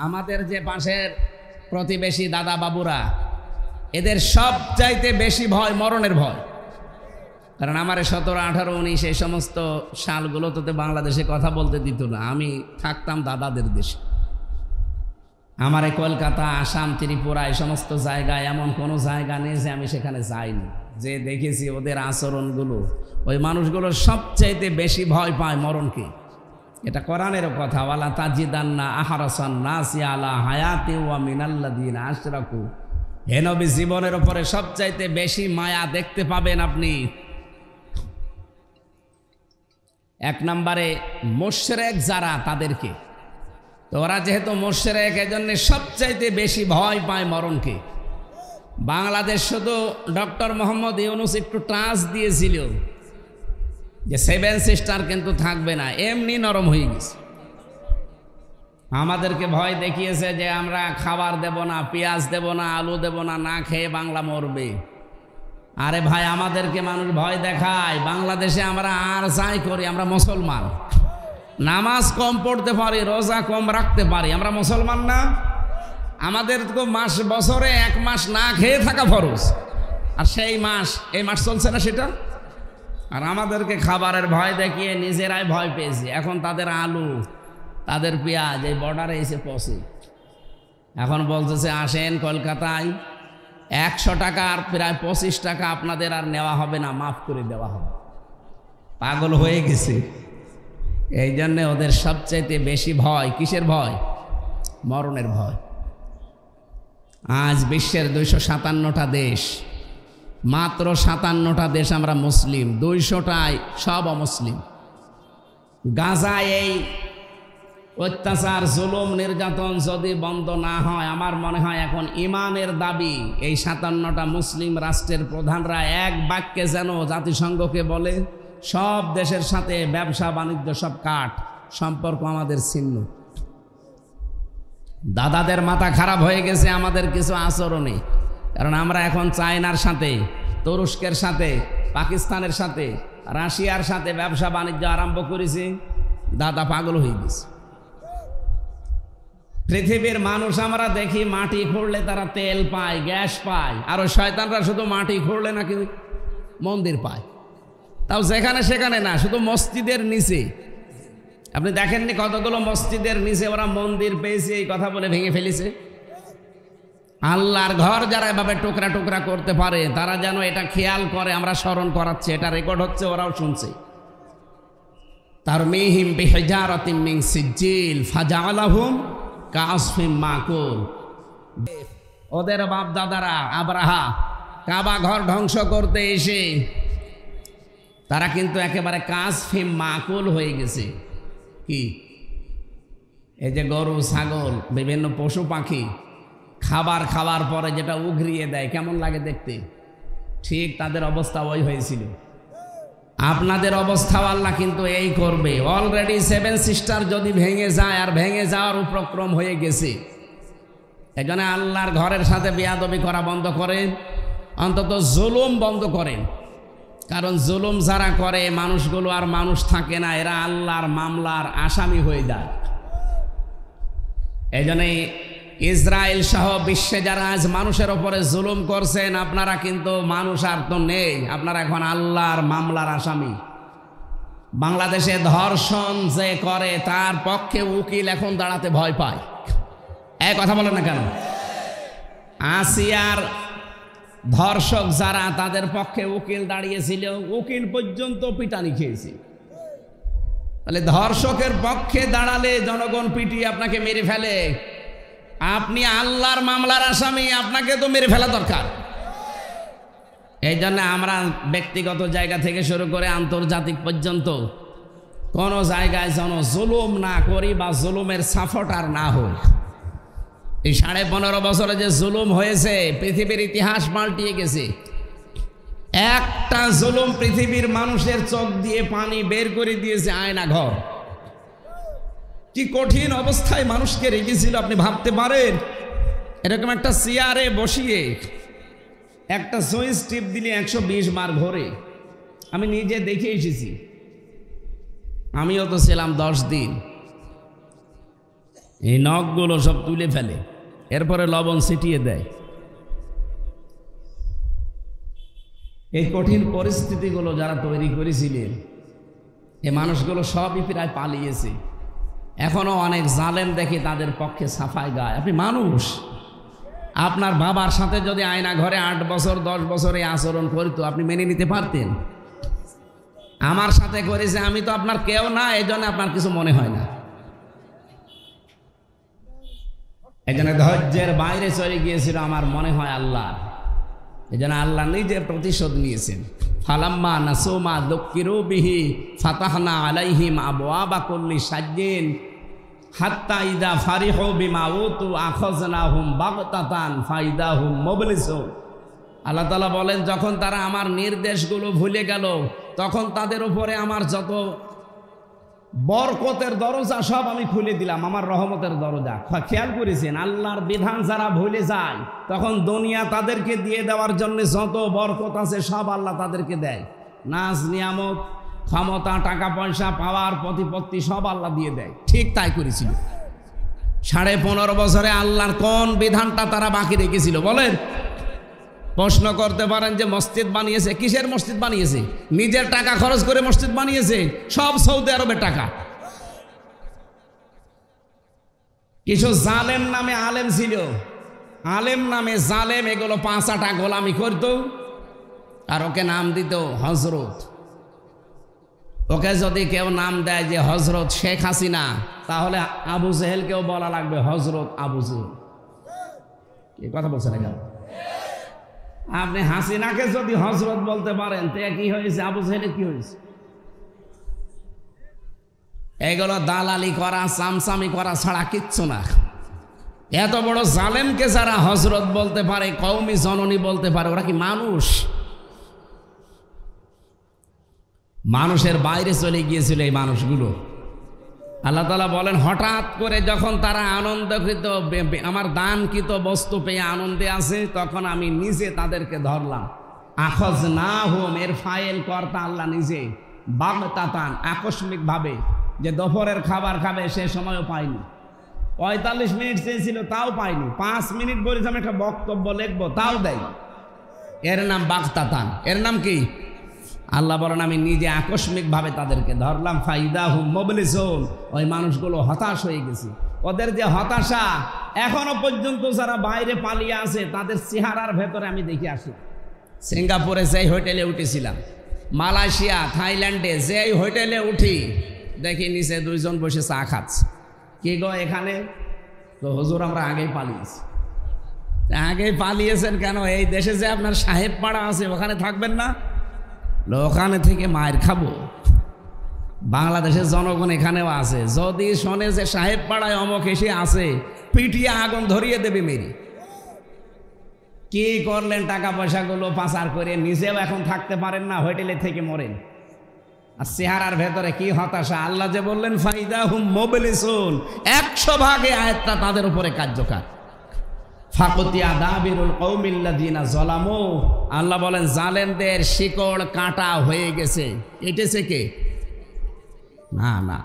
আমাদের যে পাশের প্রতিবেশী দাদা বাবুরা, এদের সবচাইতে বেশি ভয় মরণের ভয়। কারণ আমার 17, 18, 19 এই সমস্ত সালগুলোতে বাংলাদেশে কথা বলতে দিত না। আমি থাকতাম দাদাদের দেশে। আমার কলকাতা, আসাম, ত্রিপুরা এই সমস্ত জায়গায় এমন কোনো জায়গা নেই যে আমি সেখানে যাইনি, যে দেখেছি ওদের আচরণগুলো। ওই মানুষগুলো সবচাইতে বেশি ভয় পায় মরণকে। এটা কোরআনেরও কথা, ওয়ালা তাজিদান্না আহরাসান নাসি আলা হায়াতি ওয়া মিনাল্লাযিনা আশরাকু। হে নবী, জীবনের উপরে সবচাইতে বেশি মায়া দেখতে পাবেন আপনি 1 নম্বরে মুশরিক যারা, তাদেরকে। তো ওরা যেহেতু মুশরিক, এজন্য সবচাইতে বেশি ভয় পায় মরণকে। বাংলাদেশ শুধু ডক্টর মোহাম্মদ ইউনূস একটু টাচ দিয়েছিল যে 7 সিস্টার কিন্তু থাকবে না, এমনি নরম হয়ে গেছে। আমাদেরকে ভয় দেখিয়েছে যে আমরা খাবার দেব না, পেঁয়াজ দেব না, আলু দেব না, না খেয়ে বাংলা মরবে। আরে ভাই, আমাদেরকে মানুষ ভয় দেখায়। বাংলাদেশে আমরা আর যাই করি, আমরা মুসলমান। নামাজ কম পড়তে পারি, রোজা কম রাখতে পারি, আমরা মুসলমান না? আমাদের তো বছরে 1 মাস না খেয়ে থাকা ফরজ, আর সেই মাস, এই মাস চলছে না সেটা। আর আমাদেরকে খাবারের ভয় দেখিয়ে নিজেরাই ভয় পেয়েছি। এখন তাদের আলু, তাদের পেঁয়াজ এই বর্ডারে এসে পৌঁছে। এখন বলতেছে আসেন কলকাতায়, 100 টাকা আর প্রায় 25 টাকা আপনাদের আর নেওয়া হবে না, মাফ করে দেওয়া হবে। পাগল হয়ে গেছে। এই জন্যে ওদের সবচাইতে বেশি ভয় কিসের ভয়? মরণের ভয়। আজ বিশ্বের 257টা দেশ, মাত্র 57টা দেশ আমরা মুসলিম, 200টাই সব অমুসলিম। গাজায় এই অত্যাচার, জুলুম, নির্যাতন যদি বন্ধ না হয়, আমার মনে হয় এখন ইমানের দাবি এই 57টা মুসলিম রাষ্ট্রের প্রধানরা এক বাক্যে যেন জাতিসংঘকে বলে, সব দেশের সাথে ব্যবসা বাণিজ্য সব কাট, সম্পর্ক আমাদের ছিন্ন। দাদাদের মাথা খারাপ হয়ে গেছে আমাদের কিছু আচরণে। কারণ আমরা এখন চায়নার সাথে, তুরস্কের সাথে, পাকিস্তানের সাথে, রাশিয়ার সাথে ব্যবসা বাণিজ্য আরম্ভ করেছি। দাদা পাগল হয়ে গেছে। পৃথিবীর মানুষ আমরা দেখি মাটি খুঁড়লে তারা তেল পায়, গ্যাস পায়, আর ওই শয়তানরা শুধু মাটি খুঁড়লে নাকি মন্দির পায়। তাও যেখানে সেখানে না, শুধু মসজিদের নিচে। আপনি দেখেননি কতগুলো মসজিদের নিচে ওরা মন্দির পেয়েছে, এই কথা বলে ভেঙে ফেলেছে। আল্লাহর ঘর যারা এভাবে টুকরা টুকরা করতে পারে, তারা যেন এটা খেয়াল করে, আমরা স্মরণ করাচ্ছি, এটা রেকর্ড হচ্ছে, ওরাও শুনছে। তারমিহিম বিহিজারাতিম মিন সিজ্জিল ফাজআলাহুম কাআসফিম মাকুল। ওদের বাপ দাদারা আব্রাহা কাবা ঘর ধ্বংস করতে এসে তারা কিন্তু একেবারে কাসফিম মাকুল হয়ে গেছে। কি? এই যে গরু, ছাগল, বিভিন্ন পশু পাখি খাবার খাওয়ার পরে যেটা উগরিয়ে দেয়, কেমন লাগে দেখতে, ঠিক তাদের অবস্থা ওই হয়েছিল। আপনাদের অবস্থাও আল্লাহ কিন্তু এই করবে। অলরেডি 7 সিস্টার যদি ভেঙে যায়, আর ভেঙে যাওয়ার উপক্রম হয়ে গেছে, এখানে আল্লাহর ঘরের সাথে বেয়াদবি করা বন্ধ করেন, অন্তত জুলুম বন্ধ করেন। কারণ জুলুম যারা করে, মানুষগুলো আর মানুষ থাকে না, এরা আল্লাহর মামলার আসামি হয়ে যায়। এই জন্যই ইসরায়েল সহ বিশ্বে যারা আজ মানুষের ওপরে জুলুম করছেন, আপনারা কিন্তু মানুষ আর তো নেই, আপনারা এখন আল্লাহর মামলার আসামি। বাংলাদেশে ধর্ষণ যে করে, তার পক্ষে উকিল এখন দাঁড়াতে ভয় পায়। এক কথা বলেন না কেন? আসিয়ার ধর্ষক যারা, তাদের পক্ষে উকিল দাঁড়িয়েছিল, উকিল পর্যন্ত পিটানি খেয়েছে। তাহলে ধর্ষকের পক্ষে দাঁড়ালে জনগণ পিটিয়ে আপনাকে মেরে ফেলে, আপনি আল্লাহর মামলার আসামি, আপনাকে তো মেরে ফেলা দরকার। এই জন্য আমরা ব্যক্তিগত জায়গা থেকে শুরু করে আন্তর্জাতিক পর্যন্ত কোনো জায়গায় যেন জুলুম না করি, বা জুলুমের সাপোর্টার না হই। এই 15.5 বছরে যে জুলুম হয়েছে, পৃথিবীর ইতিহাস পাল্টিয়ে গেছে। একটা জুলুম পৃথিবীর মানুষের চোখ দিয়ে পানি বের করে দিয়েছে, আয়না ঘর। কি কঠিন অবস্থায় মানুষকে রেখেছিল আপনি ভাবতে পারেন? এরকম একটা চেয়ারে বসিয়ে একটা সুইচ টিপ দিলে 120 বার ঘোরে। আমি নিজে দেখে এসেছি, আমিও তো ছিলাম 10 দিন। এই নখগুলো সব তুলে ফেলে, এরপরে লবণ ছিটিয়ে দেয়। এই কঠিন পরিস্থিতিগুলো যারা তৈরি করেছিলেন, এই মানুষগুলো সবই প্রায় পালিয়েছে। এখনো অনেক জালেম দেখে তাদের পক্ষে সাফাই গায়। আপনি মানুষ, আপনার বাবার সাথে যদি আয়না ঘরে 8 বছর 10 বছর এই আচরণ করতো, আপনি মেনে নিতে পারতেন? আমার সাথে করেছে, আমি তো আপনার কেউ না, এই জন্য আপনার কিছু মনে হয় না। এই জন্য ধৈর্যের বাইরে চলে গিয়েছিল আমার মনে হয় আল্লাহ। এই জন্য আল্লাহ নিজে প্রতিশোধ নিয়েছেন। ফালাম্মা নাসুমা যুক্কিরু বিহি ফাতাহনা আলাইহিম আবওয়াবা কুল্লি শাজ্জিন হাত্তা ইযা ফারিহু বিমা উতু আখাযনাহুম বাগতাতান ফাইদাহুম মুবলিসুন। আল্লাহ তাআলা বলেন, যখন তারা আমার নির্দেশগুলো ভুলে গেল, তখন তাদের উপরে আমার যত বরকতের দরজা সব আমি খুলে দিলাম, আমার রহমতের দরজা। খেয়াল করেছেন, আল্লাহর বিধান যারা ভুলে যায়, তখন দুনিয়া তাদেরকে দিয়ে দেওয়ার জন্য যত বরকত আছে সব আল্লাহ তাদেরকে দেয়। নাজ নিয়ামত, ক্ষমতা, টাকা পয়সা, পাওয়ার, প্রতিপত্তি সব আল্লাহ দিয়ে দেয়। ঠিক তাই করেছিল। 15.5 বছরে আল্লাহর কোন বিধানটা তারা বাকি রেখেছিল বলেন? প্রশ্ন করতে পারেন যে মসজিদ বানিয়েছে, কিসের মসজিদ বানিয়েছে? নিজের টাকা খরচ করে মসজিদ বানিয়েছে, সব সৌদি আরবের টাকা। কিছু জালেম নামে আলেম ছিল, আলেম নামে জালেম, এগুলো 5 আটা গোলামি করত, আর ওকে নাম দিত হজরত। ওকে যদি কেউ নাম দেয় যে হজরত শেখ হাসিনা, তাহলে আবু জেহেলকেও বলা লাগবে হজরত আবু জেহেল। এই কথা বলছেন এখানে? আপনি হাসিনাকে যদি হজরত বলতে পারেন, তে কি হয়েছে? আবু জেহেলের কি হয়েছে? এগুলো দালালি করা, চামচামি করা ছাড়া কিচ্ছু না। এত বড় জালেমকে যারা হজরত বলতে পারে, কওমি জননী বলতে পারে, ওরা কি মানুষ? মানুষের বাইরে চলে গিয়েছিল এই মানুষগুলো। আল্লাহ তাআলা বলেন, হঠাৎ করে যখন তারা আনন্দকৃত, আমার দানকৃত বস্তু পেয়ে আনন্দে আছে, তখন আমি নিজে তাদেরকে ধরলাম। আখাযনাহুম, এর ফাইল কর্তা আল্লাহ নিজে। বাগতাতান, আকস্মিকভাবে, যে দুপুরের খাবার খাবে সে সময়ও পাইনি। 45 মিনিট চেয়েছিল, তাও পাইনি। 5 মিনিট বলেছিলাম একটা বক্তব্য লিখবো, তাও দেয়। এর নাম বাগতাতান। এর নাম কি? আল্লাহ বলেন, আমি নিজে আকস্মিকভাবে তাদেরকে ধরলাম। ফাইদাহুম মুবলিসুন, ওই মানুষগুলো হতাশ হয়ে গেছে। ওদের যে হতাশা, এখনো পর্যন্ত যারা বাইরে পালিয়ে আছে তাদের চেহারার ভেতরে আমি দেখে আসলাম। সিঙ্গাপুরে যেই হোটেলে উঠেছিলাম, মালয়েশিয়া, থাইল্যান্ডে যেই হোটেলে উঠি, দেখি নিচে 2 জন বসে চা খাচ্ছে। কি গো এখানে? তো হুজুর আমরা আগেই পালিয়েছি। আগেই পালিয়েছেন কেন? এই দেশে যে আপনার সাহেব পাড়া আছে, ওখানে থাকবেন না? ওখানে থেকে মায়ের খাবো। বাংলাদেশের জনগণ এখানেও আছে, যদি শোনে যে সাহেব পাড়ায় অমক এসে আছে, পিটিয়ে আগুন ধরিয়ে দেবে মেরে। কি করলেন? টাকা পয়সাগুলো পাচার করে নিজেও এখন থাকতে পারেন না, হোটেলে থেকে মরেন। আর চেহারার ভেতরে কি হতাশা! আল্লাহ যে বললেন ফাইদাহুম মুবলিসুন, 100 ভাগে আয়াতটা তাদের উপরে কার্যকর। ফাকুতিয়া দাবিরুল কওমিল্লাযিনা যালামু, আল্লাহ বলেন জালেমদের শিকড় কাটা হয়ে গেছে। এটেছে কে? না না,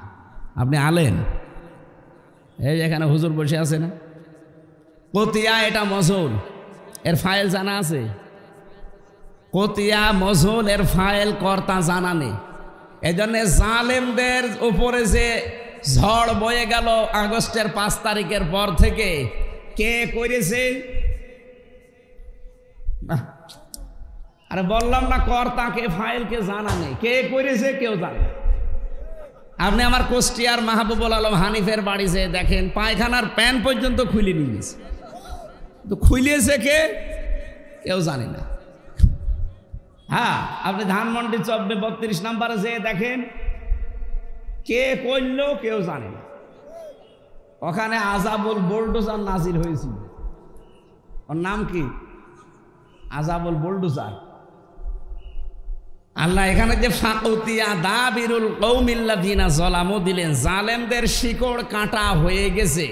আপনি আলেন। এই এখানে হুজুর বসে আছে না? কতিয়া, এটা মজুল, এর ফাইল জানা আছে? কতিয়া মজুল, এর ফাইল কর্তা জানা নেই। এই জন্য জালেমদের উপরে যে ঝড় বয়ে গেল আগস্টের 5 তারিখের পর থেকে, কে করেছে? আরে বললাম না, কর্তাকে ফাইলকে জানা নেই, কে করেছে কেউ জানে। আপনি আমার কুষ্টিয়ার মাহবুবুল আলম হানিফের বাড়ি যেয়ে দেখেন, পায়খানার প্যান পর্যন্ত খুলে নিয়ে গেছে। তো খুলিয়েছে কে? কেউ জানে না। হ্যাঁ, আপনি ধানমন্ডি 32 নম্বরে যেয়ে দেখেন, কে করলো কেউ জানে না। ওখানে আযাবুল বুলডোজার নাজিল হয়েছিল। ওর নাম কি? আযাবুল বুলডোজার। আল্লাহ এখানে যে ফাকুতিয়া দাবিরুল কওমিল্লাযিনা যালামু দিলেন, জালেমদের শিকড় কাটা হয়ে গেছে।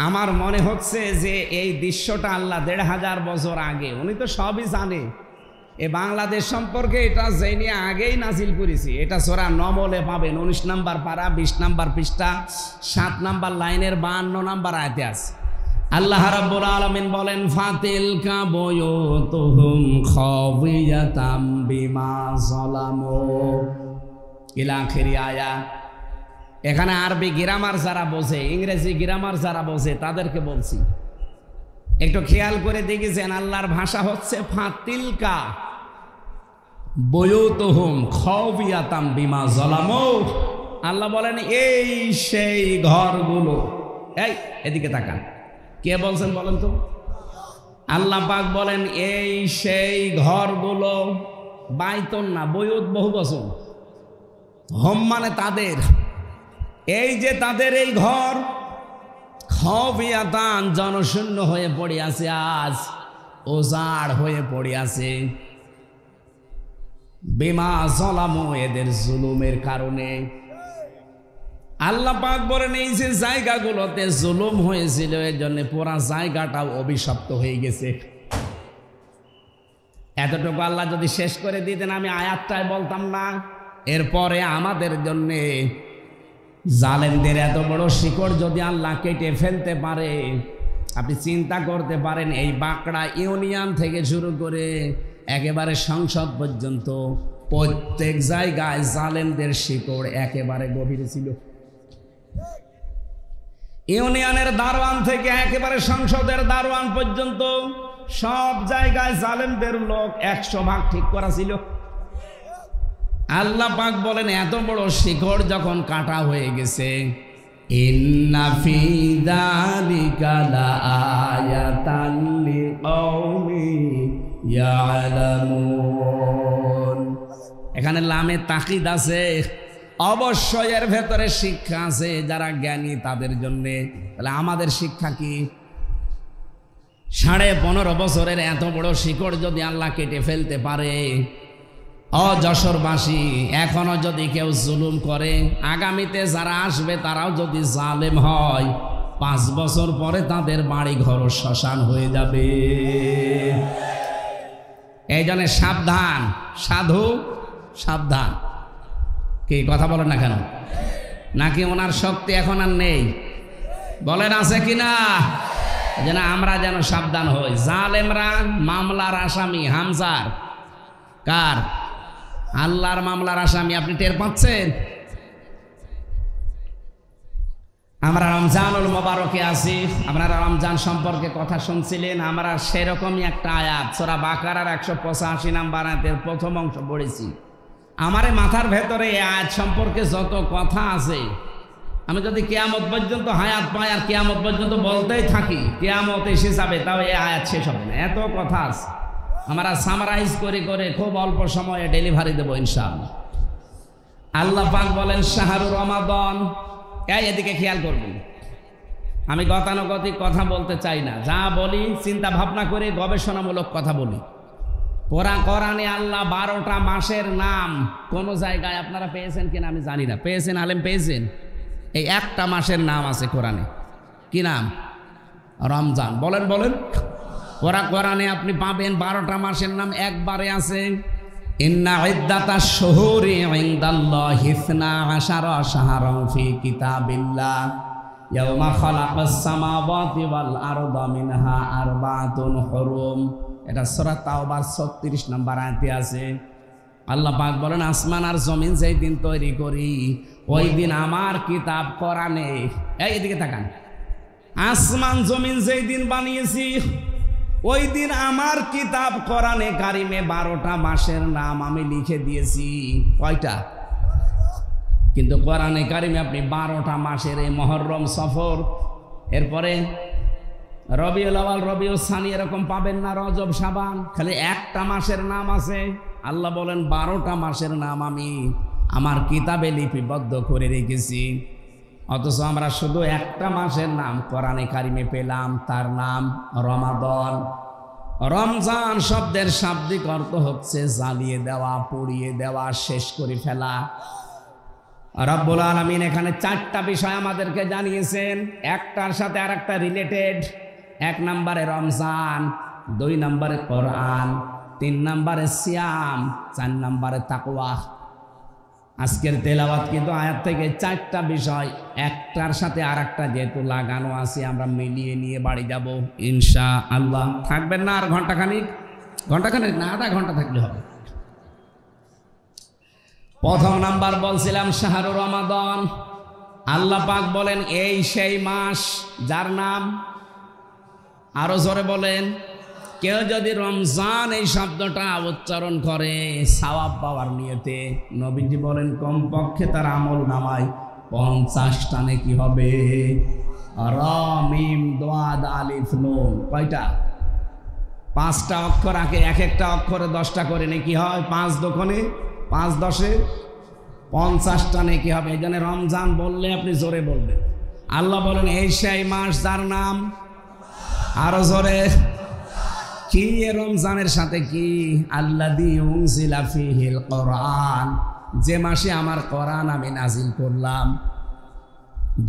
আমার মনে হচ্ছে যে এই দৃশ্যটা আল্লাহ 1500 বছর আগে, উনি তো সবই জানে, এ বাংলাদেশ সম্পর্কে এটা জেনে আগেই নাজিল করেছি। এটা সূরা নমলে পাবেন 19 নম্বর পারা 20 নম্বর পৃষ্ঠা 7 নম্বর লাইনের 52 নম্বর আয়াতে আছে। আল্লাহ রাব্বুল আলামিন বলেন ফাতিলকা বুয়ুতুহুম খাওয়িয়াতাম বিমা যালামু ইলা আখিরি আয়া। এখানে আরবি গ্রামার যারা বোঝে, ইংরেজি গ্রামার যারা বোঝে তাদেরকে বলছি, একটু খেয়াল করে দেখেছেন আল্লাহর ভাষা হচ্ছে ফাতিলকা বুয়ুতুহুম খাওয়িয়াতাম বিমা যালামু। আল্লাহ বলেন এই সেই ঘরগুলো, এই এদিকে তাকান, কে বলছেন বলেন তো? আল্লাহ পাক বলেন এই সেই ঘরগুলো, বাইতুন না বুয়ুত বহু বচন, হোম মানে তাদের, এই যে তাদের এই ঘর খাওয়িয়াতান জনশূন্য হয়ে পড়ে আছে, আজ ওজাড় হয়ে পড়ে আছে, বিমা যালামু এদের জুলুমের কারণে। আল্লাহ পাক বলেন এই যে জায়গাগুলোতে জুলুম হয়েছিল এর জন্য পুরা জায়গাটাও অভিশপ্ত হয়ে গেছে। এতটুকু আল্লাহ যদি শেষ করে দিতেন আমি আয়াতটাই বলতাম না। এরপরে আমাদের জন্য জালেমদের এত বড় শিকড় যদি আল্লাহ কেটে ফেলতে পারে, আপনি চিন্তা করতে পারেন এই বাঁকড়া ইউনিয়ন থেকে শুরু করে একেবারে সংসদ পর্যন্ত প্রত্যেক জায়গায় জালেমদের শিকড় একেবারে গভীরে ছিল। ইউনিয়নের দারোয়ান থেকে একেবারে সংসদের দারোয়ান পর্যন্ত সব জায়গায় জালেমদের লোক 100 ভাগ ঠিক করা ছিল। আল্লাহ পাক বলেন এত বড় শিকড় যখন কাটা হয়ে গেছে, ইন্না ফি যালিকা লাআয়াতান লিকাউমি ইয়ালামুন। এখানে লামে তাকিদ আছে, অবশ্যই এর ভেতরে শিক্ষা আছে যারা জ্ঞানী তাদের জন্য। তাহলে আমাদের শিক্ষা কি? 15.5 বছরের এত বড় শিকড় যদি আল্লাহ কেটে ফেলতে পারে, যশোরবাসী এখনো যদি কেউ জুলুম করে, আগামীতে যারা আসবে তারাও যদি জালেম হয়, 5 বছর পরে তাদের বাড়ি ঘর শ্মশান হয়ে যাবে। এই জন্য সাবধান, সাধু সাবধান। কি কথা বলেন না কেন? নাকি ওনার শক্তি এখন আর নেই? বলেন আছে কিনা? যেন আমরা যেন সাবধান হই। জালেমরা মামলার আসামি, হামজার কার? আল্লাহর মামলার আসামি। আপনি টের পাচ্ছেন? আমরা রমজানুল মোবারকে আছি, আপনারা রমজান সম্পর্কে কথা শুনছিলেন। আমরা সেরকমই একটা আয়াত সূরা বাকারার 185 নম্বর আয়াতের প্রথম অংশ পড়েছি। আমার মাথার ভেতরে এই আয়াত সম্পর্কে যত কথা আছে, আমি যদি কিয়ামত পর্যন্ত হায়াত পাই আর কিয়ামত পর্যন্ত বলতেই থাকি, কিয়ামত এসে যাবে, তাও এই আয়াত শেষ হবে না, এত কথা আছে। আমরা সামারাইজ করে করে খুব অল্প সময়ে ডেলিভারি দেবো ইনশাআল্লাহ। আল্লাহ পাক বলেন শাহরুর রমাদান। এদিকে খেয়াল করবেন, আমি গতানুগতিক কথা বলতে চাই না, যা বলি চিন্তা ভাবনা করে গবেষণামূলক কথা বলি। কোরআনে আল্লাহ 12টা মাসের নাম কোন জায়গায় আপনারা পেয়েছেন কিনা আমি জানি না, পেয়েছেন আলেম পেয়েছেন? এই একটা মাসের নাম আছে কোরআনে, কি নাম? রমজান। বলেন বলেন। কোরআনে আপনি পাবেন 12টা মাসের নাম একবারে আছে। ইন্না ইদ্দাতাশ শুহুরি ইনদাল্লাহি 12 শাহরান ফি কিতাবিল্লাহ ইয়াওমা খালাকাস সামাওয়াতি ওয়াল আরদা মিনহা আরবাতুন হুরুম। এটা সূরা তাওবার 36 নম্বর আয়াতে আছে। আল্লাহ পাক বলেন আসমান আর জমিন যেই দিন তৈরি করি ওই দিন আমার কিতাব কোরআনে, এইদিকে তাকান, আসমান জমিন যেই দিন বানিয়েছি ওই দিন আমার কিতাব কোরআনে কারিমে 12টা মাসের নাম আমি লিখে দিয়েছি। কয়টা? কিন্তু কোরআনে কারিমে আপনি 12টা মাসের এই মুহররম, সফর, এরপরে রবিউল আউয়াল, রবিউল সানি এরকম পাবেন না, রজব, শাবান, খালি একটা মাসের নাম আছে। আল্লাহ বলেন 12টা মাসের নাম আমি আমার কিতাবে লিপিবদ্ধ করে রেখেছি, অথচ আমরা শুধু একটা মাসের নাম কোরআনে কারিমে পেলাম, তার নাম রমাদান। রমজান শব্দের শাব্দিক অর্থ হচ্ছে জ্বালিয়ে দেওয়া, পুড়িয়ে দেওয়া, শেষ করে ফেলা। রব্বুল আলামিন এখানে 4টা বিষয় আমাদেরকে জানিয়েছেন, একটার সাথে আরেকটা রিলেটেড। 1 নম্বরে রমজান, 2 নম্বরে কোরআন, 3 নম্বরে সিয়াম, 4 নম্বরে তাকওয়া। আজকের তেলাওয়াত কিন্তু আয়াত থেকে 4টা বিষয় একটার সাথে আরেকটা যেহেতু লাগানো আছে, আমরা মিলিয়ে নিয়ে বাড়ি যাব ইনশাআল্লাহ। থাকবেন না আর ঘন্টাখানিক না, আধা ঘন্টা থাকলে হবে। প্রথম নাম্বার বলছিলাম শাহরুর রমাদান। আল্লাহ পাক বলেন এই সেই মাস যার নাম, আরো জোরে বলেন, কেউ যদি রমজান এই শব্দটা উচ্চারণ করে সওয়াব পাওয়ার নিয়তে, নবীজি বলেন কমপক্ষে তার আমল নামায় 50টা নেকি হবে। র মিম দাদ আলিফ নুন, কয়টা? 5টা অক্ষর আগে, এক একটা অক্ষরে 10টা করে নেকি হয়। 5 দোকানে 5 10-এ 50টা নেকি হবে। এই জন্য রমজান বললে আপনি জোরে বলবেন। আল্লাহ বলেন এই সেই মাস যার নাম, আরো জোরে, কি রমজানের সাথে কি? আল্লাযী উনজিলা ফীহিল কোরআন, যে মাসে আমার কোরআন আমি নাজিল করলাম।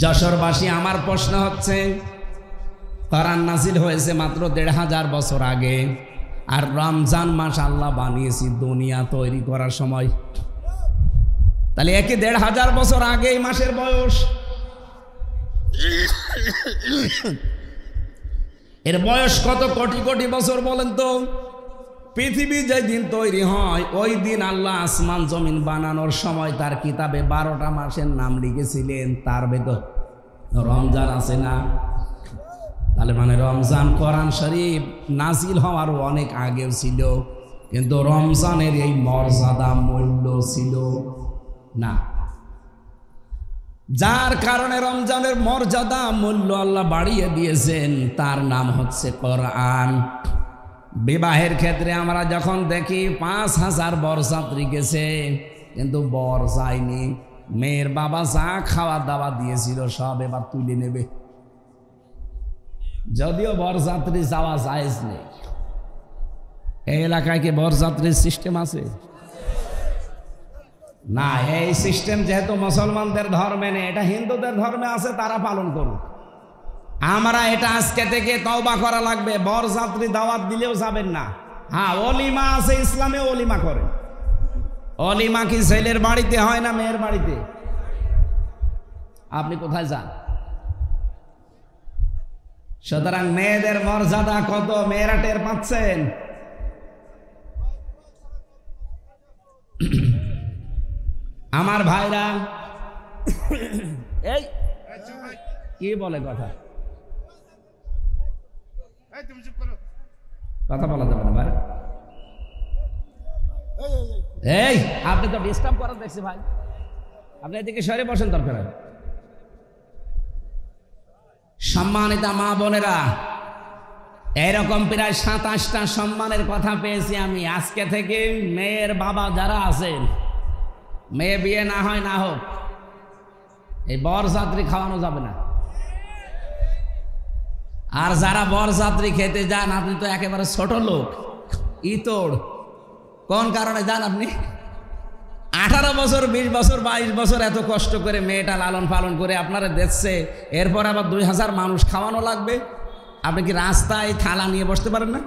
যশোরবাসী, আমার প্রশ্ন হচ্ছে, কোরআন নাজিল হয়েছে মাত্র 1500 বছর আগে, আর রমজান মাস আল্লাহ বানিয়েছি দুনিয়া তৈরি করার সময়। তাহলে একে 1500 বছর আগে এই মাসের বয়স। এর বয়স কত কোটি কোটি বছর বলেন তো? পৃথিবী যেদিন তৈরি হয় ওই দিন আল্লাহ আসমান জমিন বানানোর সময় তার কিতাবে 12টা মাসের নাম লিখেছিলেন, তার ভেতর রমজান আছে না? তাহলে মানে রমজান কোরআন শরীফ নাজিল হওয়ারও অনেক আগেও ছিল, কিন্তু রমজানের এই মর্যাদা মূল্য ছিল না। যার কারণে রমজানের মর্যাদা মূল্য আল্লাহ বাড়িয়ে দিয়েছেন, তার নাম হচ্ছে কোরআন। বিবাহের ক্ষেত্রে আমরা যখন দেখি 5000 বরযাত্রী গেছে, কিন্তু বর যায়নি। মেয়ের বাবা যা খাওয়া দাওয়া দিয়েছিল সব এবার তুলে নেবে, যদিও বরযাত্রী যাওয়া জায়েজ নেই। এই এলাকায় কি বরযাত্রীর সিস্টেম আছে? না, এই সিস্টেম যেহেতু মুসলমানদের ধর্মে নেই, এটা হিন্দুদের ধর্মে আছে, তারা পালন করুক। আমরা এটা আজকে থেকে তওবা করা লাগবে। বরযাত্রী দাওয়াত দিলেও যাবেন না। হ্যাঁ, অলিমা আছে, ইসলামে অলিমা করে। অলিমা কি ছেলের বাড়িতে হয় না মেয়ের বাড়িতে? আপনি কোথায় যান? সুতরাং মেয়েদের মর্যাদা কত মেয়েরা টের পাচ্ছেন? আমার ভাইরা, এই কি বলে কথা কথা বলা যাবে না ভাই। এই আপনি তো ডিস্টার্ব করার দেখছি ভাই, আপনি এদিকে সরে বসেন দরকার। সম্মানিতা মা বোনেরা, এরকম প্রায় 27টা সম্মানের কথা পেয়েছি আমি আজকে থেকে। মেয়ের বাবা যারা আছেন, মেয়ে বিয়ে না হয় না হোক, এই বরযাত্রী খাওয়ানো যাবে না। আর যারা বরযাত্রী খেতে যান, আপনি তো একেবারে ছোট লোক, ইতর। কোন কারণে যান আপনি? 18 বছর 20 বছর 22 বছর এত কষ্ট করে মেয়েটা লালন পালন করে আপনারা দেখছে, এরপর আবার 2000 মানুষ খাওয়ানো লাগবে। আপনি কি রাস্তায় থালা নিয়ে বসতে পারেন না?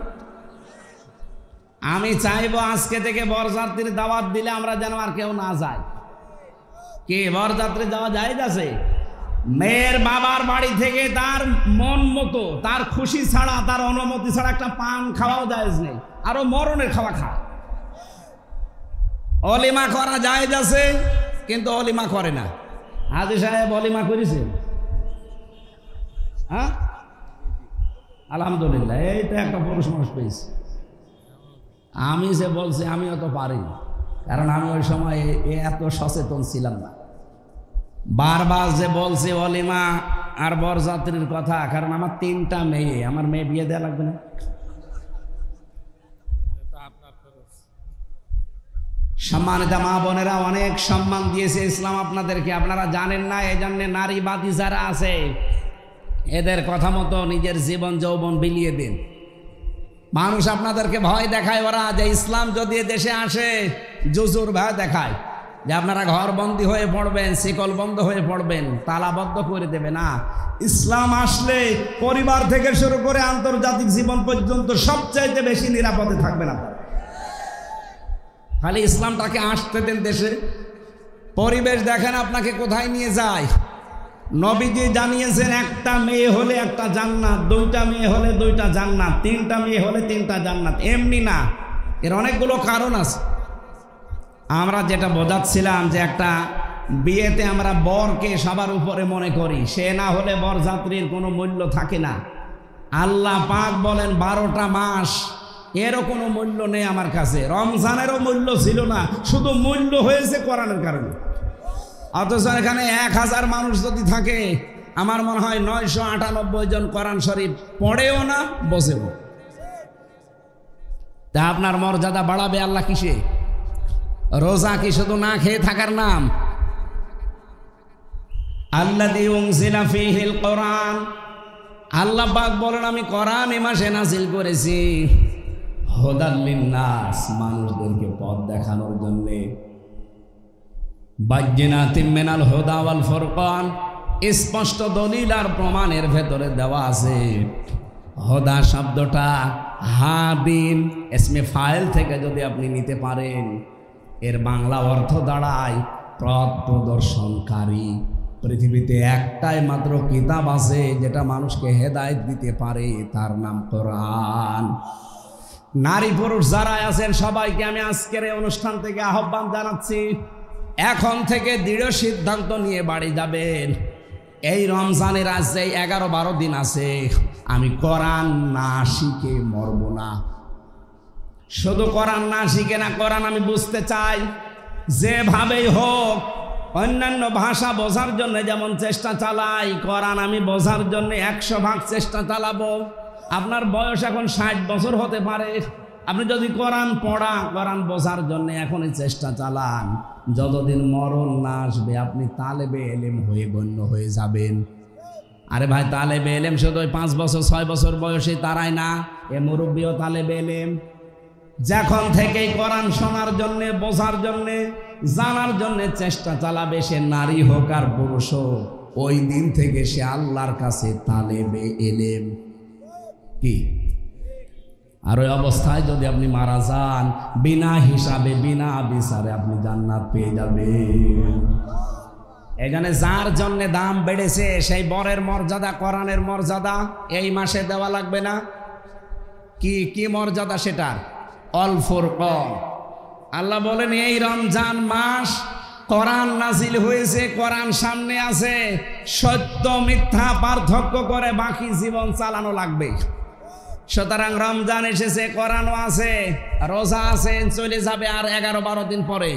আমি চাইবো আজকে থেকে বরযাত্রীর দাওয়াত দিলে আমরা যেন আর কেউ না যায়। কি বরযাত্রী যাওয়া জায়েজ আছে? মেয়ের বাবার বাড়ি থেকে তার মন মতো, তার খুশি ছাড়া, তার অনুমতি ছাড়া একটা পান খাওয়াও জায়েজ নেই। আরো মরণের খাওয়া খায়। অলিমা করা জায়েজ আছে, কিন্তু অলিমা করে না। হাজী সাহেব অলিমা করেছেন? হ্যাঁ, আলহামদুলিল্লাহ, এইটা একটা পুরুষ মানুষ পেয়েছি। আমি যে বলছি আমিও তো পারি, কারণ আমি ওই সময় এত সচেতন ছিলাম না। বারবার যে বলছি অলিমা আর বরযাত্রীর কথা, কারণ আমার 3টা মেয়ে, আমার মেয়ে বিয়ে দেওয়া লাগবে না? সম্মানিত মা বোনেরা, অনেক সম্মান দিয়েছে ইসলাম আপনাদেরকে, আপনারা জানেন না। এই জন্য নারীবাদী যারা আছে এদের কথা মতো নিজের জীবন যৌবন বিলিয়ে দিন। মানুষ আপনাদেরকে ভয় দেখায়, ওরা যে ইসলাম যদি দেশে আসে জুজুর ভয় দেখায় যে আপনারা ঘর বন্দী হয়ে পড়বেন, শিকল বন্ধ হয়ে পড়বেন, তালাবদ্ধ করে দেবে। না, ইসলাম আসলে পরিবার থেকে শুরু করে আন্তর্জাতিক জীবন পর্যন্ত সবচাইতে বেশি নিরাপদে থাকবেন আপনারা। খালি ইসলামটাকে আসতে দেন দেশে। পরিবেশ দেখেন আপনাকে কোথায় নিয়ে যায়। নবীজি জানিয়েছেন একটা মেয়ে হলে একটা জান্নাত, দুইটা মেয়ে হলে দুইটা জান্নাত, তিনটা মেয়ে হলে তিনটা জান্নাত। এমনি না, এর অনেকগুলো কারণ আছে। আমরা যেটা বোঝাচ্ছিলাম যে একটা বিয়েতে আমরা বরকে সবার উপরে মনে করি, সে না হলে বরযাত্রীর কোনো মূল্য থাকে না। আল্লাহ পাক বলেন 12টা মাস, এরও কোনো মূল্য নেই আমার কাছে। রমজানেরও মূল্য ছিল না, শুধু মূল্য হয়েছে কোরআনের কারণে। অথচ এখানে 1000 মানুষ যদি থাকে, আমার মনে হয় 998 জন কোরআন শরীফ পড়েও না, বসেও। তা আপনার মর্যাদা বাড়াবে আল্লাহ কিসে? রোজা কি শুধু না খেয়ে থাকার নাম? আল্লাযী উনজিলা ফীহিল কোরআন, আল্লাহ পাক বলেন আমি কোরআন এ মাসে নাযিল করেছি হুদাল লিন্নাস, মানুষদেরকে পথ দেখানোর জন্য। বায়্যিনাতিম মিনাল হুদা ওয়াল ফুরকান, স্পষ্ট দলিল আর প্রমাণের ভেতরে দেওয়া আছে। হুদা শব্দটা হাদিন ইসমে ফাইল থেকে যদি আপনি নিতে পারেন, এর বাংলা অর্থ দাঁড়ায় পথ প্রদর্শনকারী। পৃথিবীতে একটাই মাত্র কিতাব আছে যেটা মানুষকে হেদায়েত দিতে পারে, তার নাম কোরআন। নারী পুরুষ যারা আছেন সবাইকে আমি আজকের এই অনুষ্ঠান থেকে আহ্বান জানাচ্ছি, এখন থেকে দৃঢ় সিদ্ধান্ত নিয়ে বাড়ি যাবেন। এই রমজানের আজ যে 11-12 দিন আছে, আমি কোরআন না শিখে মরব না। শুধু কোরআন না শিখে না, কোরআন আমি বুঝতে চাই। যেভাবেই হোক অন্যান্য ভাষা বোঝার জন্য যেমন চেষ্টা চালাই, কোরআন আমি বোঝার জন্য 100 ভাগ চেষ্টা চালাবো। আপনার বয়স এখন 60 বছর হতে পারে, আপনি যদি কোরআন পড়া, কোরআন বোঝার জন্য এখনই চেষ্টা চালান, যতদিন মরণ না আসবে আপনি তালেবে এলেম হয়ে গণ্য হয়ে যাবেন। আরে ভাই, তালেবে এলেম শুধু 5 বছর 6 বছর বয়সে তারাই না, এ মুরব্বীও তালেবে এলেম। যখন থেকেই কোরআন শোনার জন্য, বোঝার জন্য, জানার জন্য চেষ্টা চালাবে, সে নারী হোক আর পুরুষ হোক, ওই দিন থেকে সে আল্লাহর কাছে তালেবে এলেম। কি আর ওই অবস্থায় যদি আপনি মারা যান, বিনা হিসাবে বিনা বিচারে আপনি জান্নাত পেয়ে যাবেন। এখানে যার জন্য দাম বেড়েছে, সেই বরের মর্যাদা, কোরআনের মর্যাদা এই মাসে দেওয়া লাগবে না? কি কি মর্যাদা সেটার? অল ফুরকান। আল্লাহ বলেন এই রমজান মাস কোরআন নাজিল হয়েছে, কোরআন সামনে আছে, সত্য মিথ্যা পার্থক্য করে বাকি জীবন চালানো লাগবে। সুতরাং রমজান এসেছে, কোরআনও আছে, রোজা আছে, চলে যাবে আর 11-12 দিন পরে।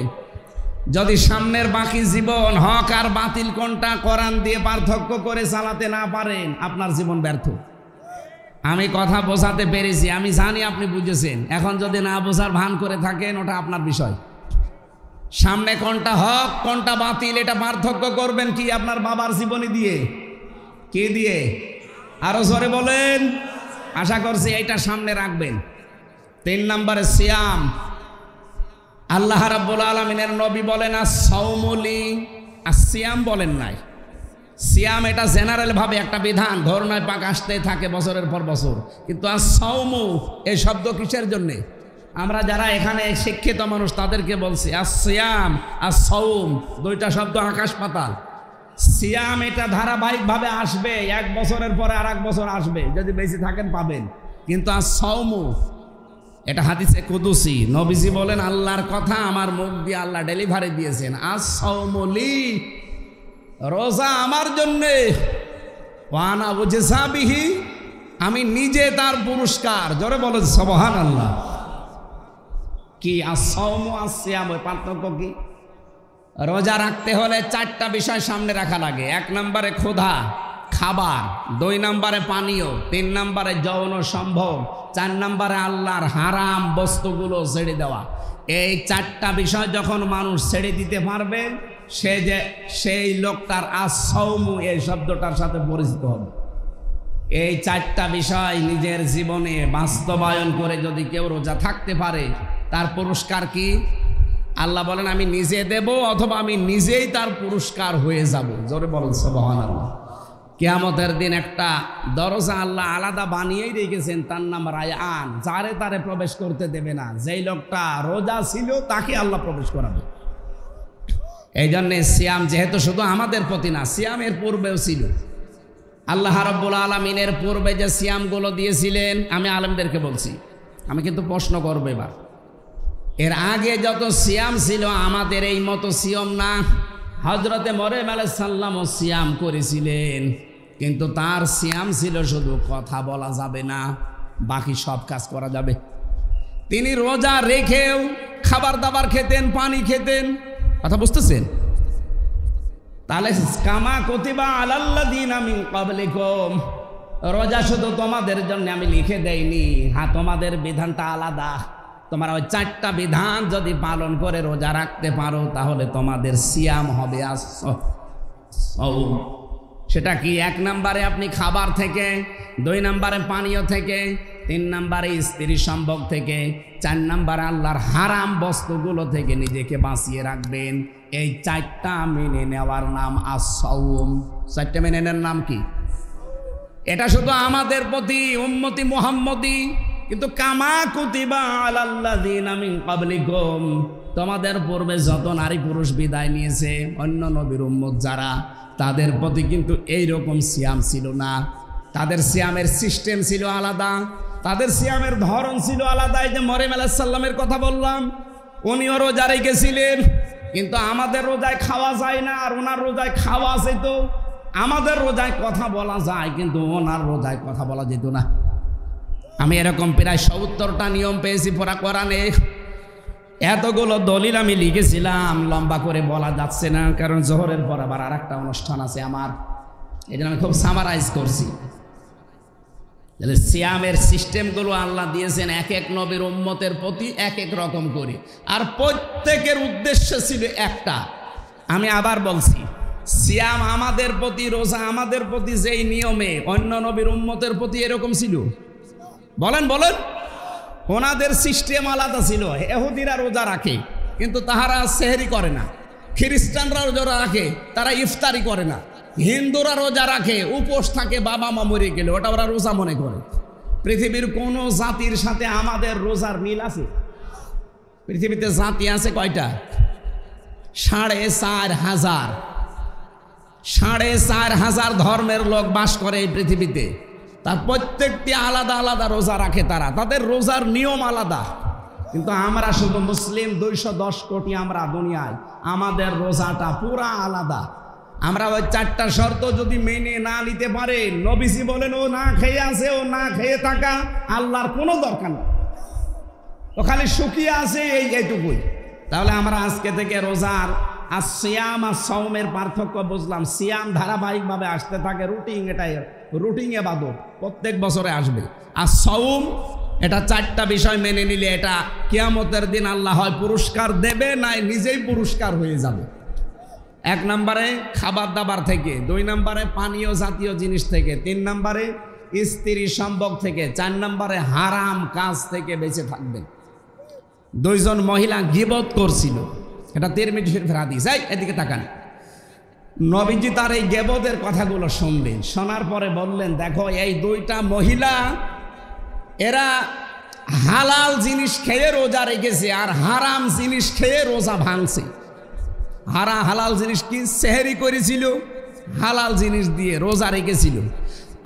যদি সামনের বাকি জীবন হক আর বাতিল কোনটা কোরআন দিয়ে পার্থক্য করে চালাতে না পারেন, আপনার জীবন ব্যর্থ। আমি কথা বোঝাতে পেরেছি, আমি জানি আপনি বুঝেছেন। এখন যদি না বোঝার ভান করে থাকেন, ওটা আপনার বিষয়। সামনে কোনটা হক কোনটা বাতিল এটা পার্থক্য করবেন কি? আপনার বাবার জীবনী দিয়ে? কি দিয়ে? আরো জোরে বলেন। আশা করছি এইটা সামনে রাখবেন। 3 নম্বরে সিয়াম। আল্লাহ রাব্বুল আলামিনের নবী বলেন as-সাওমু লি, as-সিয়াম বলেন নাই। সিয়াম এটা জেনারেল ভাবে একটা বিধান, ধর্নায় পাক আসতে থাকে বছরের পর বছর। কিন্তু as-সাওমু এই শব্দ কিসের জন্যে? আমরা যারা এখানে শিক্ষিত মানুষ তাদেরকে বলছি as-সিয়াম as-সাওম, দুইটা শব্দ আকাশ পাতাল। সিয়াম এটা ধারাবাহিকভাবে আসবে, 1 বছরের পরে আর 1 বছর আসবে, যদি বেশি থাকেন পাবেন। কিন্তু as-সাওমু এটা হাদিসে কুদুসি, নবীজি বলেন আল্লাহর কথা আমার মুখ দিয়ে আল্লাহ ডেলিভারি দিয়েছেন। as-সাওমু লি, রোজা আমার জন্যে, ওয়া আনা উজযা বিহি, আমি নিজে তার পুরস্কার। জোরে বলেন সুবহানাল্লাহ। কি as-সাওমু as-সিয়াম, পার্থক্য কি? রোজা রাখতে হলে 4টা বিষয় সামনে রাখা লাগে। 1 নম্বরে ক্ষুধা, খাবার, 2 নম্বরে পানীয়, 3 নম্বরে যৌন সম্ভোগ, 4 নম্বরে আল্লাহর হারাম বস্তুগুলো ছেড়ে দেওয়া। এই 4টা বিষয় যখন মানুষ ছেড়ে দিতে পারবে, সেই লোকটার as-সাওমু এই শব্দটার সাথে পরিচিত হবে। এই 4টা বিষয় নিজের জীবনে বাস্তবায়ন করে যদি কেউ রোজা থাকতে পারে, তার পুরস্কার কি? আল্লাহ বলেন আমি নিজে দেব, অথবা আমি নিজেই তার পুরস্কার হয়ে যাব। জোরে বলেন সুবহানাল্লাহ। কিয়ামতের দিন একটা দরজা আল্লাহ আলাদা বানিয়েই রেখেছেন, তার নাম রায়্যান। যারে তারে প্রবেশ করতে দেবে না, যেই লোকটা রোজা ছিল তাকে আল্লাহ প্রবেশ করাবে। এই জন্যে সিয়াম যেহেতু শুধু আমাদের প্রতি না, সিয়ামের পূর্বেও ছিল। আল্লাহ রাব্বুল আলামিনের পূর্বে যে সিয়ামগুলো দিয়েছিলেন, আমি আলেমদেরকে বলছি, আমি কিন্তু প্রশ্ন করবো এবার, এর আগে যত সিয়াম ছিল আমাদের এই মতো সিয়াম না। হযরতে মরিয়ম আলাইহিস সালামও সিয়াম করেছিলেন, কিন্তু তার সিয়াম ছিল শুধু কথা বলা যাবে না, বাকি সব কাজ করা যাবে। তিনি রোজা রেখেও খাবার দাবার খেতেন, পানি খেতেন। কথা বুঝতেছেন? তাহলে কামা কুতিবা আলাল্লাযীনা মিন ক্বাবলিকুম, রোজা শুধু তোমাদের জন্য আমি লিখে দেইনি। হ্যাঁ, তোমাদের বিধানটা আলাদা। তোমরা ওই 4টা বিধান যদি পালন করে রোজা রাখতে পারো তাহলে তোমাদের সিয়াম হবে আস-সাওম। সেটা কি? 1 নম্বরে আপনি খাবার থেকে, 2 নম্বরে পানীয় থেকে, 3 নম্বরে স্ত্রী সম্ভোগ থেকে, 4 নম্বরে আল্লাহর হারাম বস্তুগুলো থেকে নিজেকে বাঁচিয়ে রাখবেন। এই 4টা মেনে নেওয়ার নাম আস-সাওম। 4টা মেনে নেওয়ার নাম কি? এটা শুধু আমাদের প্রতি উম্মতি মুহাম্মদি। কিন্তু কামা কুতিবা আলাল্লাযীনা মিন ক্বাবলিকুম, তোমাদের পূর্বে যত নারী পুরুষ বিদায় নিয়েছে, অন্য নবীর উম্মত যারা, তাদের প্রতি কিন্তু এই রকম সিয়াম ছিল না। তাদের সিয়ামের সিস্টেম ছিল আলাদা, তাদের সিয়ামের ধরন ছিল আলাদা। এই যে মরিয়ম আলাইহিস সালামের কথা বললাম, উনিও রোজা রেখেছিলেন, কিন্তু আমাদের রোজায় খাওয়া যায় না, আর ওনার রোজায় খাওয়া যেত। আমাদের রোজায় কথা বলা যায়, কিন্তু ওনার রোজায় কথা বলা যেত না। আমি এরকম প্রায় 70টা নিয়ম পেয়েছি পড়া কোরআনে। এতগুলো দলিল আমি লিখেছিলাম, লম্বা করে বলা যাচ্ছে না, কারণ জোহরের পর আবার আরেকটা অনুষ্ঠান আছে আমার। এই জন্য আমি খুব সামারাইজ করছি। তাহলে সিয়ামের সিস্টেমগুলো আল্লাহ দিয়েছেন এক এক নবীর উম্মতের প্রতি এক এক রকম করে, আর প্রত্যেকের উদ্দেশ্য ছিল একটা। আমি আবার বলছি, সিয়াম আমাদের প্রতি, রোজা আমাদের প্রতি যেই নিয়মে, অন্য নবীর উম্মতের প্রতি এরকম ছিল। বলেন বলেন। ওনাদের সিস্টেম আলাদা ছিল। ইহুদিরা রোজা রাখে কিন্তু তাহারা সেহরি করে না, খ্রিস্টানরা রোজা রাখে তারা ইফতারি করে না, হিন্দুরা রোজা রাখে উপোস থাকে, বাবা মা মরে গেলে ওটা ওরা রোজা মনে করে। পৃথিবীর কোন জাতির সাথে আমাদের রোজার মিল আছে? পৃথিবীতে জাতি আছে কয়টা? 4,500। 4,500 ধর্মের লোক বাস করে এই পৃথিবীতে। তার প্রত্যেকটি আলাদা আলাদা রোজা রাখে, তারা তাদের রোজার নিয়ম আলাদা। কিন্তু আমরা শুধু মুসলিম 210 কোটি আমরা দুনিয়ায়, আমাদের রোজাটা পুরা আলাদা। আমরা ওই 4টা শর্ত যদি মেনে না নিতে পারে, নবীজি বলেন ও না খেয়ে আছে, ও না খেয়ে থাকা আল্লাহর কোনো দরকার নেই, ও খালি শুকিয়ে আছে এইটুকুই। তাহলে আমরা আজকে থেকে রোজার আর সিয়াম আর সাওমের পার্থক্য বুঝলাম। সিয়াম ধারাবাহিকভাবে আসতে থাকে, রুটিন, এটাই রুটিন ইবাদত, প্রত্যেক বছরে আসবে। আর সাওম এটা 4টা বিষয় মেনে নিলে এটা কিয়ামতের দিন আল্লাহ হয় পুরস্কার দেবে, নাই নিজেই পুরস্কার হয়ে যাবে। 1 নম্বরে খাবার দাবার থেকে, 2 নম্বরে পানীয় জাতীয় জিনিস থেকে, 3 নম্বরে স্ত্রী সম্ভোগ থেকে, 4 নম্বরে হারাম কাজ থেকে বেঁচে থাকবেন। 2 জন মহিলা গীবত করছিল, এটা তিরমিজি শরীফের হাদিস। এদিকে তাকান। নবীজি তার এই গীবতের কথাগুলো শুনলেন, শোনার পরে বললেন, দেখো এই 2টা মহিলা এরা হালাল জিনিস খেয়ে রোজা রেখেছে, আর হারাম জিনিস খেয়ে রোজা ভাঙছে। হালাল জিনিস কি? সেহরি করেছিল, হালাল জিনিস দিয়ে রোজা রেখেছিল,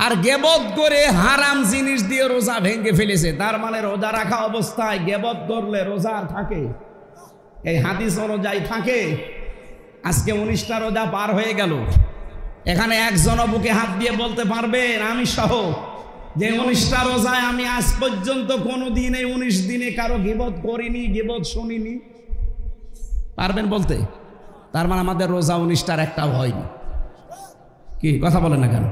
আর গীবত করে হারাম জিনিস দিয়ে রোজা ভেঙে ফেলেছে। তার মানে রোজা রাখা অবস্থায় গীবত করলে রোজা থাকে? এই হাদিস অনুযায়ী থাকে। আজকে 19টা রোজা পার হয়ে গেল, এখানে একজন বুকে হাত দিয়ে বলতে পারবেন আমি সহ যে 19টা রোজায় আমি আজ পর্যন্ত কোনো দিন এই 19 দিনে কারো গীবত করিনি, গীবত শুনিনি? পারবেন বলতে? তার মানে আমাদের রোজা 19টার একটাও হয়নি। কি কথা বলেন না কেন?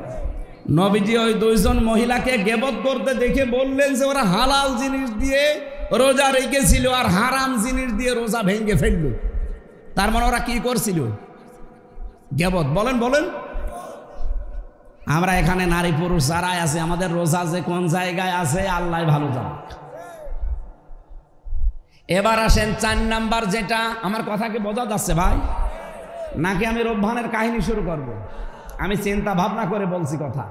নবীজি ওই 2 জন মহিলাকে গীবত করতে দেখে বললেন যে ওরা হালাল জিনিস দিয়ে রোজা রেখেছিল আর হারাম জিনিস দিয়ে রোজা ভেঙে ফেলল। তার মানে ওরা কি করছিল? গীবত। বলেন বলেন। আমরা এখানে নারী পুরুষ যারাই আছে, আমাদের রোজা যে কোন জায়গায় আছে আল্লাহ ভালো জানে। এবার আসেন 4 নাম্বার, যেটা আমার কথা কি বোঝা যাচ্ছে ভাই, নাকি আমি রোববানের কাহিনী শুরু করব? আমি চিন্তা ভাবনা করে বলছি কথা।